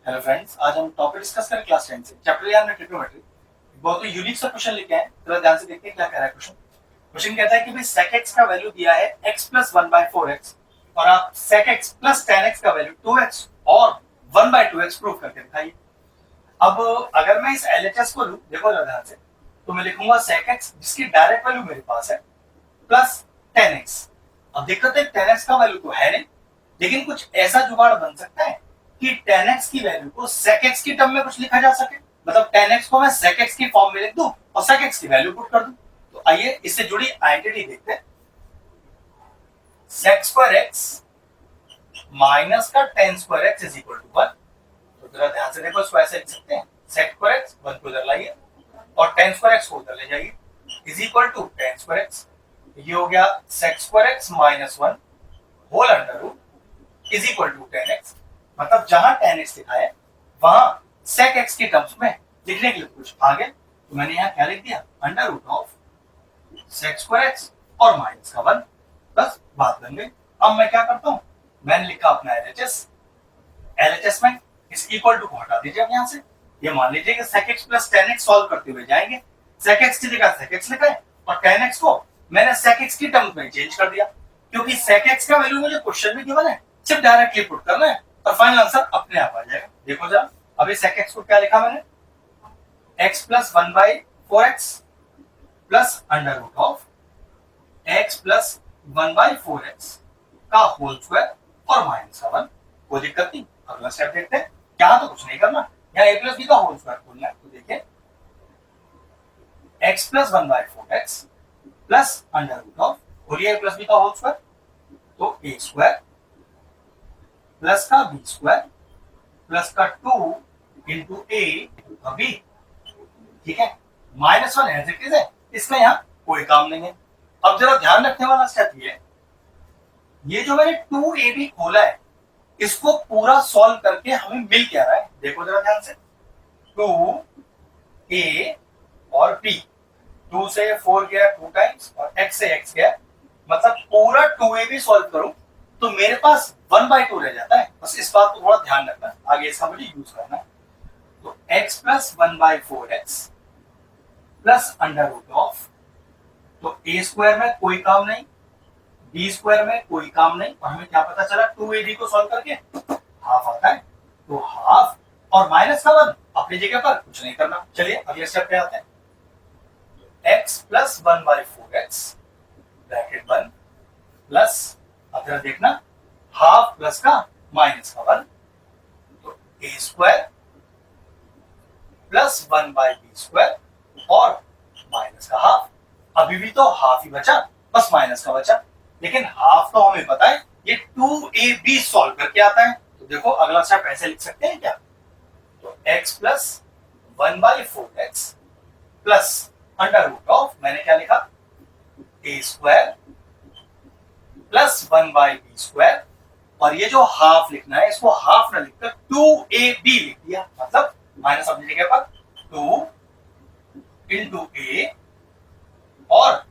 Hello friends, आज हम topic discuss करें क्लास 10 से चैप्टर 11 में ट्रिग्नोमेट्री। बहुत ही यूनिक सा क्वेश्चन लेके आए, थोड़ा ध्यान से देखते हैं क्या कह रहा है क्वेश्चन। क्वेश्चन कहता है कि भाई sec x का वैल्यू दिया है x प्लस 1/4x और आप sec x plus tan x का वैल्यू 2x और 1/2x प्रूव करके दिखाइए। अब अगर मैं इस LHS को लूं, देखो जरा ध्यान से, तो मैं लिखूंगा sec x जिसकी डायरेक्ट वैल्यू मेरे पास है प्लस tan x। अब दिक्कत है tan x का वैल्यू तो है नहीं, लेकिन कुछ ऐसा जुगाड़ बन सकता है कि tan x की वैल्यू को sec x की टर्म में कुछ लिखा जा सके। मतलब tan x को मैं sec x की फॉर्म में लिख दूं और sec x की वैल्यू पुट कर दूं। तो आइए इससे जुड़ी आइडेंटिटी देखते हैं। sec स्क्वायर x माइनस का tan square x is equal to 1। तो जरा ध्यान से देखो, इसको ऐसे लिख सकते हैं sec स्क्वायर x 1 को इधर लाइए और tan स्क्वायर x को उधर ले जाइए is equal to tan square x। ये हो गया sec square x minus 1 whole under root is equal to tan x। मतलब जहां tan x लिखा है वहां sec x की टर्म्स में लिखने के लिए कुछ आगे, तो मैंने यहाँ क्या लिख दिया, under root of sec square x और माइनस का 1। बस बात बन गई। अब मैं क्या करता हूँ, मैंने लिखा अपना LHS में इस इक्वल टू को हटा दीजिए अब यहाँ से। ये मान लीजिए कि sec x plus tan x solve करते हुए जाएंगे। sec x की जगह sec x लिखा है और tan x को मैंने sec x की टर्म्स में चेंज कर दिया, क्योंकि sec x का वैल्यू मुझे क्वेश्चन में गिवन है, सिर्फ डायरेक्टली पुट करना है और फाइनल आंसर अपने आप आ जाएगा। देखो जरा, अभी sec x को क्या लिखा मैंने, x plus 1/4x plus under root of x plus 1/4x का होल स्क्वायर और माइनस का 1। कोई दिक्कत नहीं, अगला स्टेप देखते हैं। यहाँ तो कुछ नहीं करना, यहाँ a प्लस बी का होल स्क्वायर खोलना है। तो देखिए x plus 1/4x plus under root of, खोलिए a प्लस बी का होल स्क्वायर, तो a स्क्वायर प्लस का बी स्क्वायर प्लस का 2 इंटू ए बी। ठीक है, माइनस 1 एज इट इज है, इसमें यहाँ कोई काम नहीं है। अब जरा ध्यान रखने वाला स्टेप ये जो मैंने 2ab खोला है, इसको पूरा सॉल्व करके हमें मिल क्या रहा है, देखो जरा ध्यान से। 2a और b, 2 से 4 गया 2 टाइम्स और x से x गया, मतलब पूरा 2ab सॉल्व करूं तो मेरे पास 1/2 रह जाता है। बस इस बात को थोड़ा ध्यान रखना, आगे इसका मुझे यूज करना है। तो x plus 1/4x plus under root of, तो a स्क्वायर में कोई काम नहीं, बी स्क्वायर में कोई काम नहीं, और हमें क्या पता चला 2ab को सॉल्व करके हाफ आता है। तो हाफ और माइनस का 1 अपनी जगह पर, कुछ नहीं करना। चलिए अगले स्टेप पे आते हैं। x प्लस 1/4x ब्रैकेट बंद प्लस, अब जरा देखना, हाफ प्लस का माइनस का 1, तो a square plus 1/b square और माइनस का हाफ। अभी भी तो हाफ ही बचा, बस माइनस का बचा, लेकिन हाफ तो हमें पता है ये 2ab सॉल्व करके आता है। तो देखो अगला स्टेप ऐसे लिख सकते हैं क्या, तो x plus 1/4x plus under root of, मैंने क्या लिखा, a square plus 1/b square, और ये जो हाफ लिखना है इसको हाफ ना लिखकर 2ab लिख दिया, मतलब माइनस अपनी जगह पर 2 इंटू a और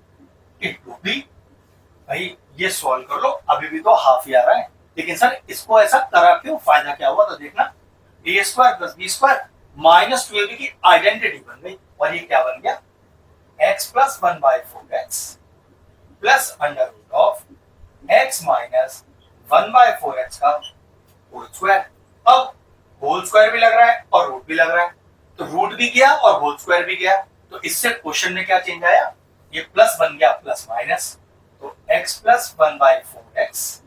इंटू b। भाई ये सॉल्व कर लो, अभी भी तो हाफ ही आ रहा है, लेकिन सर इसको ऐसा करा क्यों, फायदा क्या हुआ, तो देखना a square plus B square minus 2ab की आइडेंटिटी बन गई, और ये क्या बन गया, x plus 1/4x plus under root of x minus 1/4x का होल स्क्वायर। अब होल स्क्वायर भी लग रहा है और रूट भी लग रहा है, तो रूट भी गया और होल स्क्वायर भी गया, तो इससे क्वेश्चन में क्या चेंज आया, ये प्लस बन गया प्लस माइनस, तो x plus 1/4x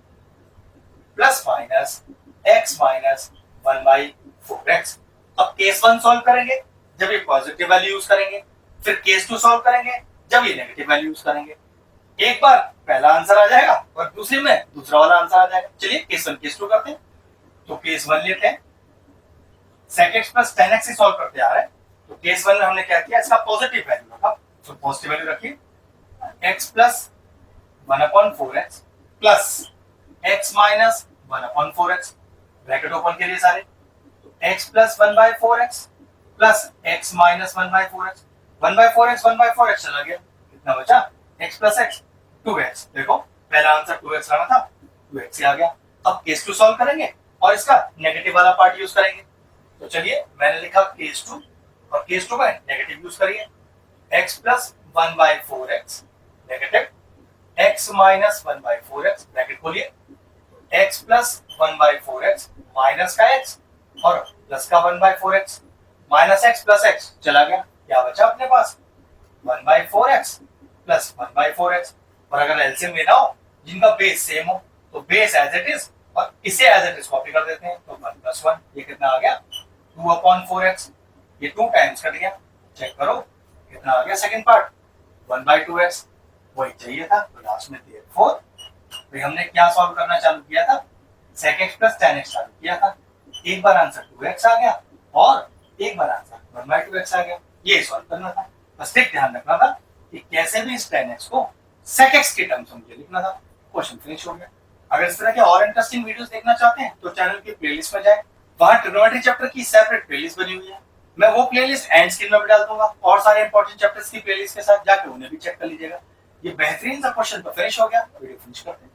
plus minus x minus 1/4x। अब केस 1 सॉल्व करेंगे जब ये पॉजिटिव वैल्यू यूज करेंगे, फिर केस 2 सॉल्व करेंगे जब ये नेगेटिव वैल्यू यूज करेंगे। एक बार पहला आंसर आ जाएगा और दूसरे में दूसरा वाला आंसर आ जाएगा। चलिए केस 1 केस 2 करते हैं। तो केस 1 लेते हैं, sec x plus tan x से सॉल्व करते आ रहे हैं, तो केस 1 में हमने क्या किया, इसका पॉजिटिव वैल्यू रखा, तो पॉजिटिव वैल्यू रखिए, x plus 1/4x plus x minus 1/4x, bracket open करिए सारे, तो x plus 1/4x plus x minus 1/4x, 1/4x चला गया, कितना बचा, x प्लस x 2x। देखो पहला आंसर 2x आना था, 2x आ गया। अब केस 2 सॉल्व करेंगे और इसका नेगेटिव वाला पार्ट यूज करेंगे, तो चलिए मैंने लिखा केस 2 और केस 2 में नेगेटिव यूज करिए x plus 1/4x negative x minus 1/4x bracket खोलिए x प्लस 1/4x माइनस का x और प्लस का 1/4x minus x plus x चला गया, क्या बचा अपने पास 1/4x प्लस 1/4x। और अगर एलसीएम लेना हो जिनका बेस सेम हो तो बेस एज इट इज और इसे एज इट इज कॉपी कर देते हैं, तो 1 + 1 ये कितना आ गया 2/4x, ये 2 टाइम्स कट गया, चेक करो कितना आ गया सेकंड पार्ट 1/2x, वही चाहिए था तो लास्ट में therefore भाई हमने क्या सॉल्व करना चालू किया था sec x + tan x चालू किया था, एक बार आंसर 2x आ गया और एक बार आंसर 1/2x आ गया, ये सॉल्व करना था। बस एक ध्यान रखना था कि कैसे भी इस tan x को sec x के टर्म्स में मुझे लिखना था, क्वेश्चन फिनिश हो गया। अगर इस तरह के और इंटरेस्टिंग वीडियोस देखना चाहते हैं तो चैनल की प्लेलिस्ट में जाएं, वहां ट्रिग्नोमेट्री चैप्टर की सेपरेट प्लेलिस्ट बनी हुई है, मैं वो प्लेलिस्ट एंड स्क्रीन में भी डाल दूंगा और सारे इंपॉर्टेंट चैप्टर्स की प्लेलिस्ट के साथ जाके उन्हें भी चेक कर लीजिएगा। ये बेहतरीन सा क्वेश्चन तो फिनिश हो गया, वीडियो फिनिश करते हैं।